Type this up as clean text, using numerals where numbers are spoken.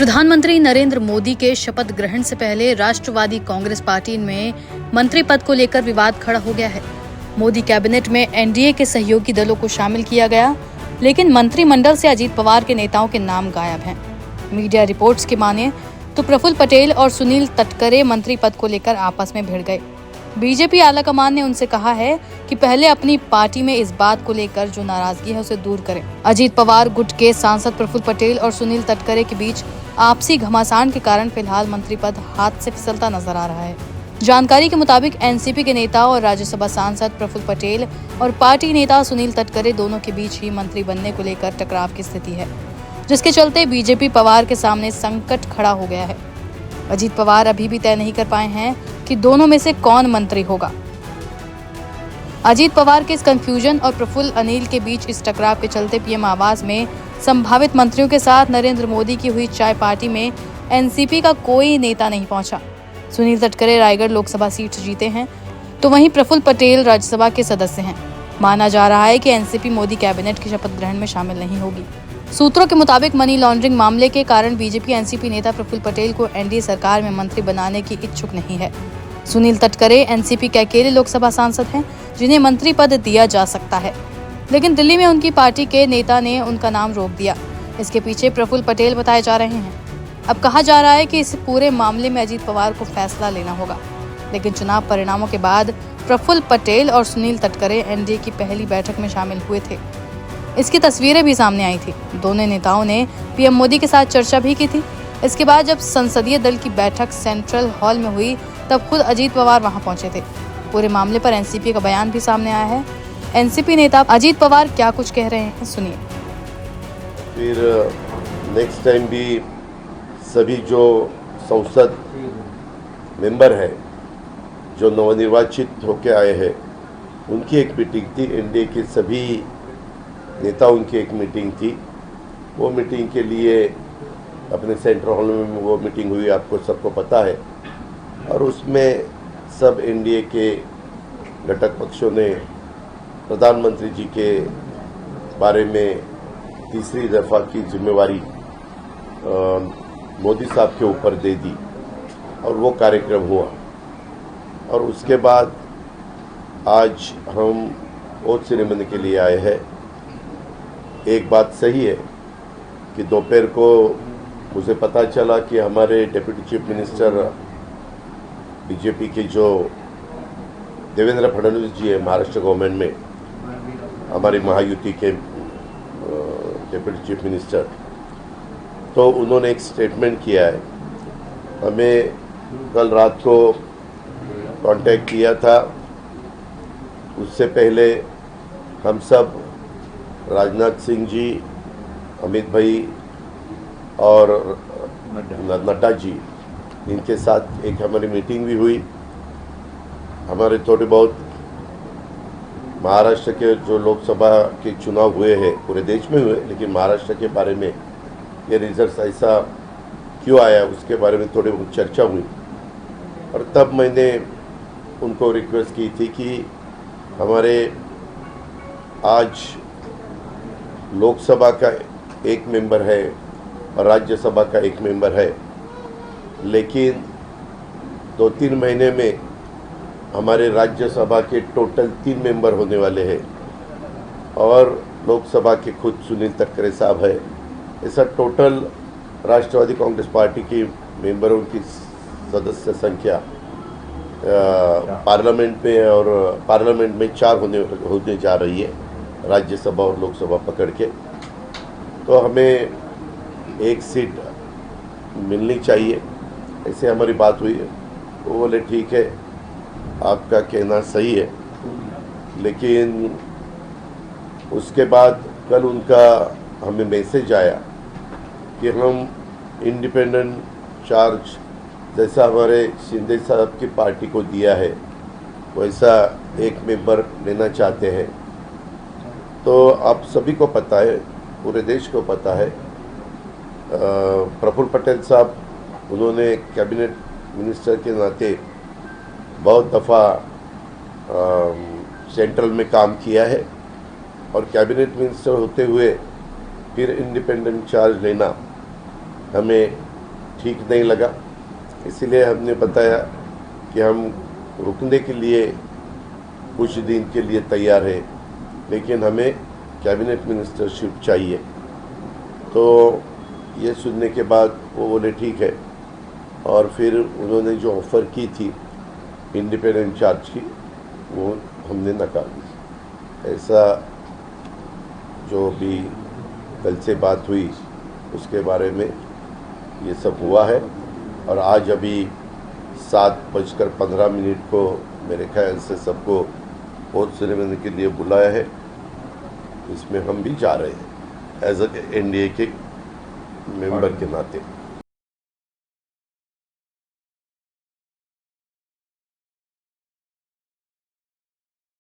प्रधानमंत्री नरेंद्र मोदी के शपथ ग्रहण से पहले राष्ट्रवादी कांग्रेस पार्टी में मंत्री पद को लेकर विवाद खड़ा हो गया है। मोदी कैबिनेट में एनडीए के सहयोगी दलों को शामिल किया गया, लेकिन मंत्रिमंडल से अजीत पवार के नेताओं के नाम गायब हैं। मीडिया रिपोर्ट्स की माने तो प्रफुल्ल पटेल और सुनील तटकरे मंत्री पद को लेकर आपस में भिड़ गए। बीजेपी आलाकमान ने उनसे कहा है कि पहले अपनी पार्टी में इस बात को लेकर जो नाराजगी है उसे दूर करें। अजीत पवार गुट के सांसद प्रफुल्ल पटेल और सुनील तटकरे के बीच आपसी घमासान के कारण फिलहाल मंत्री पद हाथ से फिसलता नजर आ रहा है। जानकारी के मुताबिक एनसीपी के नेता और राज्यसभा सांसद प्रफुल्ल पटेल और पार्टी नेता सुनील तटकरे दोनों के बीच ही मंत्री बनने को लेकर टकराव की स्थिति है, जिसके चलते बीजेपी पवार के सामने संकट खड़ा हो गया है। अजीत पवार अभी भी तय नहीं कर पाए हैं कि दोनों में से कौन मंत्री होगा। अजीत पवार के इस कंफ्यूजन और प्रफुल्ल अनिल के बीच इस टकराव के चलते पीएम आवास में संभावित मंत्रियों के साथ नरेंद्र मोदी की हुई चाय पार्टी में एनसीपी का कोई नेता नहीं पहुंचा। सुनील तटकरे रायगढ़ लोकसभा सीट जीते हैं, तो वहीं प्रफुल्ल पटेल राज्यसभा के सदस्य हैं। माना जा रहा है कि एनसीपी मोदी कैबिनेट के शपथ ग्रहण में शामिल नहीं होगी। सूत्रों के मुताबिक मनी लॉन्ड्रिंग मामले के कारण बीजेपी एनसीपी नेता प्रफुल्ल पटेल को एनडीए सरकार में मंत्री बनाने की इच्छुक नहीं है। सुनील तटकरे एनसीपी के अकेले लोकसभा सांसद हैं जिन्हें मंत्री पद दिया जा सकता है, लेकिन दिल्ली में उनकी पार्टी के नेता ने उनका नाम रोक दिया। इसके पीछे प्रफुल्ल पटेल बताए जा रहे हैं। अब कहा जा रहा है कि इस पूरे मामले में अजीत पवार को फैसला लेना होगा, लेकिन चुनाव परिणामों के बाद प्रफुल्ल पटेल और सुनील तटकरे एनडीए की पहली बैठक में शामिल हुए थे। इसकी तस्वीरें भी सामने आई थी। दोनों नेताओं ने पीएम मोदी के साथ चर्चा भी की थी। इसके बाद जब संसदीय दल की बैठक सेंट्रल हॉल में हुई, तब खुद अजीत पवार वहां पहुंचे थे। पूरे मामले पर एनसीपी का बयान भी सामने आया है। एनसीपी नेता अजीत पवार क्या कुछ कह रहे हैं, सुनिए। फिर नेक्स्ट टाइम भी सभी जो संसद मेंबर है जो नवनिर्वाचित होकर आए हैं, उनकी एक मीटिंग थी। एनडीए के सभी नेताओं की एक मीटिंग थी। वो मीटिंग के लिए अपने सेंट्रल हॉल में वो मीटिंग हुई, आपको सबको पता है। और उसमें सब एनडीए के घटक पक्षों ने प्रधानमंत्री जी के बारे में तीसरी दफा की जिम्मेवारी मोदी साहब के ऊपर दे दी और वो कार्यक्रम हुआ। और उसके बाद आज हम ओथ सेरेमनी के लिए आए हैं। एक बात सही है कि दोपहर को मुझे पता चला कि हमारे डिप्टी चीफ मिनिस्टर बीजेपी के जो देवेंद्र फडणवीस जी है महाराष्ट्र गवर्नमेंट में, हमारी महायुति के डिप्टी चीफ मिनिस्टर, तो उन्होंने एक स्टेटमेंट किया है। हमें कल रात को कांटेक्ट किया था। उससे पहले हम सब राजनाथ सिंह जी, अमित भाई और नड्डा जी, इनके साथ एक हमारी मीटिंग भी हुई। हमारे थोड़े बहुत महाराष्ट्र के जो लोकसभा के चुनाव हुए हैं, पूरे देश में हुए, लेकिन महाराष्ट्र के बारे में ये रिजल्ट ऐसा क्यों आया उसके बारे में थोड़ी बहुत चर्चा हुई। और तब मैंने उनको रिक्वेस्ट की थी कि हमारे आज लोकसभा का एक मेंबर है और राज्यसभा का एक मेंबर है, लेकिन 2-3 महीने में हमारे राज्यसभा के टोटल 3 मेंबर होने वाले हैं और लोकसभा के खुद सुनील तटकरे साहब है। ऐसा टोटल राष्ट्रवादी कांग्रेस पार्टी की मेंबरों की सदस्य संख्या पार्लियामेंट में और पार्लियामेंट में 4 होने जा रही है, राज्यसभा और लोकसभा पकड़ के। तो हमें एक सीट मिलनी चाहिए, ऐसे हमारी बात हुई है। वो बोले ठीक है, आपका कहना सही है। लेकिन उसके बाद कल उनका हमें मैसेज आया कि हम इंडिपेंडेंट चार्ज जैसा हमारे शिंदे साहब की पार्टी को दिया है, वैसा एक मेंबर लेना चाहते हैं। तो आप सभी को पता है, पूरे देश को पता है, प्रफुल्ल पटेल साहब उन्होंने कैबिनेट मिनिस्टर के नाते बहुत दफ़ा सेंट्रल में काम किया है और कैबिनेट मिनिस्टर होते हुए फिर इंडिपेंडेंट चार्ज लेना हमें ठीक नहीं लगा, इसीलिए हमने बताया कि हम रुकने के लिए कुछ दिन के लिए तैयार है, लेकिन हमें कैबिनेट मिनिस्टरशिप चाहिए। तो ये सुनने के बाद वो बोले ठीक है, और फिर उन्होंने जो ऑफ़र की थी इंडिपेंडेंट चार्ज की, वो हमने नकार दी। ऐसा जो भी कल से बात हुई उसके बारे में ये सब हुआ है, और आज अभी 7:15 को मेरे ख्याल से सबको ओथ सेरेमनी के लिए बुलाया है। इसमें हम भी जा रहे हैं एज ए एनडीए के मेंबर के नाते।